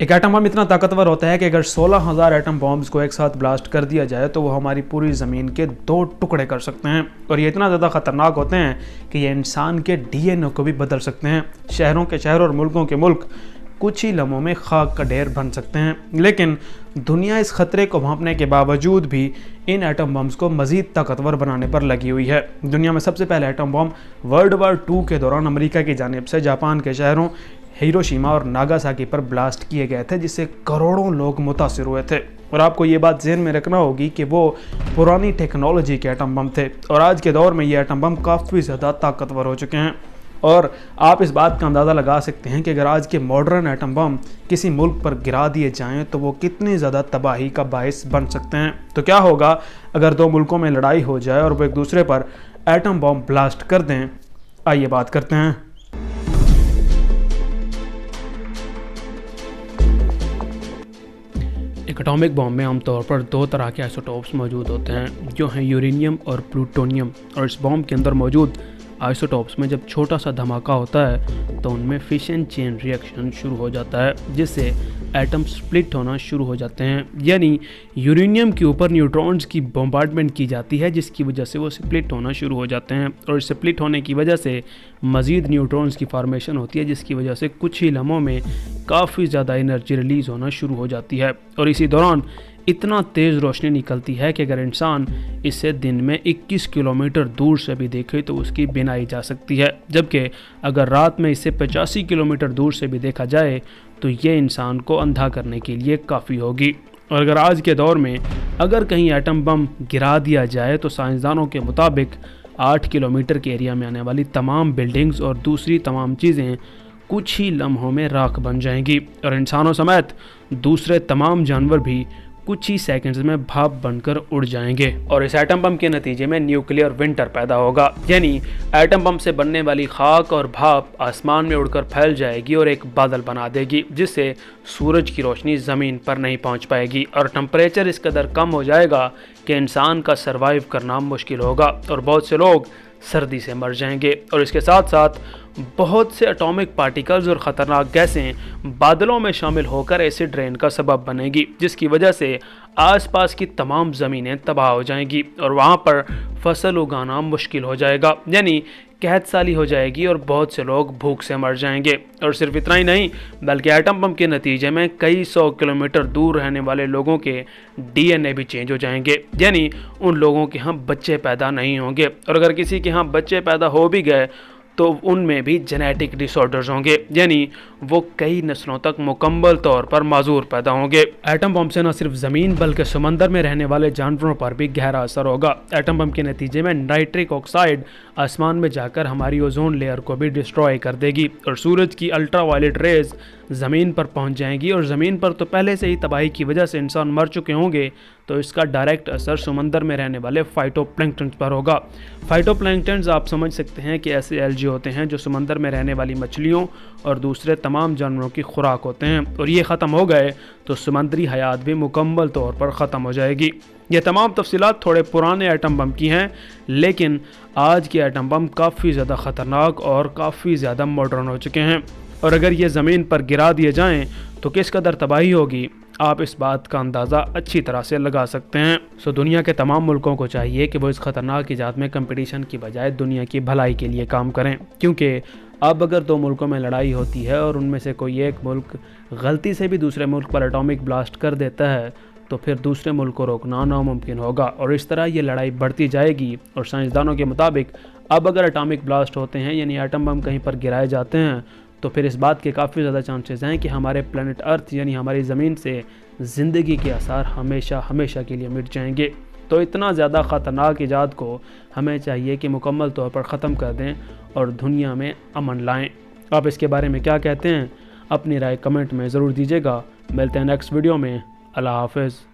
एक atom bomb इतना ताकतवर होता है कि अगर 16,000 एटम बॉम्ब्स को एक साथ ब्लास्ट कर दिया जाए तो वो हमारी पूरी ज़मीन के 2 टुकड़े कर सकते हैं। और ये इतना ज़्यादा ख़तरनाक होते हैं कि ये इंसान के डीएनए को भी बदल सकते हैं। शहरों के शहर और मुल्कों के मुल्क कुछ ही लम्हों में खाक का ढेर बन सकते हैं। लेकिन दुनिया इस खतरे को भांपने के बावजूद भी इन एटम बम्स को मज़ीद ताकतवर बनाने पर लगी हुई है। दुनिया में सबसे पहले एटम बम वर्ल्ड वार 2 के दौरान अमेरिका की जानिब से जापान के शहरों हिरोशिमा और नागासाकी पर ब्लास्ट किए गए थे, जिससे करोड़ों लोग मुतासिर हुए थे। और आपको ये बात ज़हन में रखना होगी कि वो पुरानी टेक्नोलॉजी के एटम बम थे और आज के दौर में ये एटम बम काफ़ी ज़्यादा ताकतवर हो चुके हैं। और आप इस बात का अंदाज़ा लगा सकते हैं कि अगर आज के मॉडर्न एटम बम किसी मुल्क पर गिरा दिए जाएं तो वो कितनी ज़्यादा तबाही का बायस बन सकते हैं। तो क्या होगा अगर दो मुल्कों में लड़ाई हो जाए और वो एक दूसरे पर एटम बम ब्लास्ट कर दें? आइए बात करते हैं। एक एटॉमिक बॉम्ब में आमतौर पर 2 तरह के आइसोटोप्स मौजूद होते हैं, जो हैं यूरेनियम और प्लूटोनियम। और इस बॉम्ब के अंदर मौजूद आइसोटोप्स में जब छोटा सा धमाका होता है तो उनमें फिशन चेन रिएक्शन शुरू हो जाता है, जिससे एटम स्प्लिट होना शुरू हो जाते हैं। यानी यूरेनियम के ऊपर न्यूट्रॉन्स की बम्बार्डमेंट की जाती है, जिसकी वजह से वो स्प्लिट होना शुरू हो जाते हैं। और स्प्लिट होने की वजह से मज़ीद न्यूट्रॉन्स की फॉर्मेशन होती है, जिसकी वजह से कुछ ही लम्हों में काफ़ी ज़्यादा एनर्जी रिलीज़ होना शुरू हो जाती है। और इसी दौरान इतना तेज़ रोशनी निकलती है कि अगर इंसान इसे दिन में 21 किलोमीटर दूर से भी देखे तो उसकी बिनाई जा सकती है, जबकि अगर रात में इसे 85 किलोमीटर दूर से भी देखा जाए तो ये इंसान को अंधा करने के लिए काफ़ी होगी। और अगर आज के दौर में अगर कहीं एटम बम गिरा दिया जाए तो साइंसदानों के मुताबिक 8 किलोमीटर के एरिया में आने वाली तमाम बिल्डिंग्स और दूसरी तमाम चीज़ें कुछ ही लम्हों में राख बन जाएंगी और इंसानों समेत दूसरे तमाम जानवर भी कुछ ही सेकंड्स में भाप बनकर उड़ जाएंगे। और इस एटम बम के नतीजे में न्यूक्लियर विंटर पैदा होगा, यानी एटम बम से बनने वाली खाक और भाप आसमान में उड़कर फैल जाएगी और एक बादल बना देगी, जिससे सूरज की रोशनी ज़मीन पर नहीं पहुंच पाएगी और टेम्परेचर इस कदर कम हो जाएगा कि इंसान का सर्वाइव करना मुश्किल होगा और बहुत से लोग सर्दी से मर जाएंगे। और इसके साथ साथ बहुत से एटॉमिक पार्टिकल्स और ख़तरनाक गैसें बादलों में शामिल होकर एसिड रेन का सबब बनेगी, जिसकी वजह से आसपास की तमाम ज़मीनें तबाह हो जाएंगी और वहाँ पर फसल उगाना मुश्किल हो जाएगा, यानी कहत साली हो जाएगी और बहुत से लोग भूख से मर जाएंगे। और सिर्फ इतना ही नहीं, बल्कि एटम बम के नतीजे में कई 100 किलोमीटर दूर रहने वाले लोगों के डीएनए भी चेंज हो जाएंगे, यानी उन लोगों के यहाँ बच्चे पैदा नहीं होंगे। और अगर किसी के यहाँ बच्चे पैदा हो भी गए तो उनमें भी जेनेटिक डिसऑर्डर्स होंगे, यानी वो कई नस्लों तक मुकम्मल तौर पर माजूर पैदा होंगे। एटम बम से न सिर्फ ज़मीन बल्कि समंदर में रहने वाले जानवरों पर भी गहरा असर होगा। एटम बम के नतीजे में नाइट्रिक ऑक्साइड आसमान में जाकर हमारी ओजोन लेयर को भी डिस्ट्रॉय कर देगी और सूरज की अल्ट्रावायलेट रेज ज़मीन पर पहुंच जाएंगी। और ज़मीन पर तो पहले से ही तबाही की वजह से इंसान मर चुके होंगे, तो इसका डायरेक्ट असर समंदर में रहने वाले फाइटोप्लैंक्टन्स पर होगा। फाइटोप्लैंक्टन्स आप समझ सकते हैं कि ऐसे एल्गी होते हैं जो समंदर में रहने वाली मछलियों और दूसरे तमाम जानवरों की खुराक होते हैं, और ये ख़त्म हो गए तो समुद्री हयात भी मुकम्मल तौर पर ख़त्म हो जाएगी। ये तमाम तफसीलात थोड़े पुराने एटम बम की हैं, लेकिन आज के एटम बम काफ़ी ज़्यादा ख़तरनाक और काफ़ी ज़्यादा मॉडर्न हो चुके हैं। और अगर ये ज़मीन पर गिरा दिए जाएं तो किस कदर तबाही होगी, आप इस बात का अंदाज़ा अच्छी तरह से लगा सकते हैं। सो दुनिया के तमाम मुल्कों को चाहिए कि वो इस ख़तरनाक ईजाद में कंपटीशन की बजाय दुनिया की भलाई के लिए काम करें, क्योंकि अब अगर 2 मुल्कों में लड़ाई होती है और उनमें से कोई एक मुल्क गलती से भी दूसरे मुल्क पर एटॉमिक ब्लास्ट कर देता है तो फिर दूसरे मुल्क को रोकना नामुमकिन होगा और इस तरह ये लड़ाई बढ़ती जाएगी। और साइंसदानों के मुताबिक अब अगर एटॉमिक ब्लास्ट होते हैं, यानी एटम बम कहीं पर गिराए जाते हैं, तो फिर इस बात के काफ़ी ज़्यादा चांसेस हैं कि हमारे प्लेनेट अर्थ यानी हमारी ज़मीन से ज़िंदगी के आसार हमेशा हमेशा के लिए मिट जाएंगे। तो इतना ज़्यादा ख़तरनाक ईजाद को हमें चाहिए कि मुकम्मल तौर पर ख़त्म कर दें और दुनिया में अमन लाएं। आप इसके बारे में क्या कहते हैं? अपनी राय कमेंट में ज़रूर दीजिएगा। मिलते हैं नेक्स्ट वीडियो में। अल्लाह हाफ़िज़।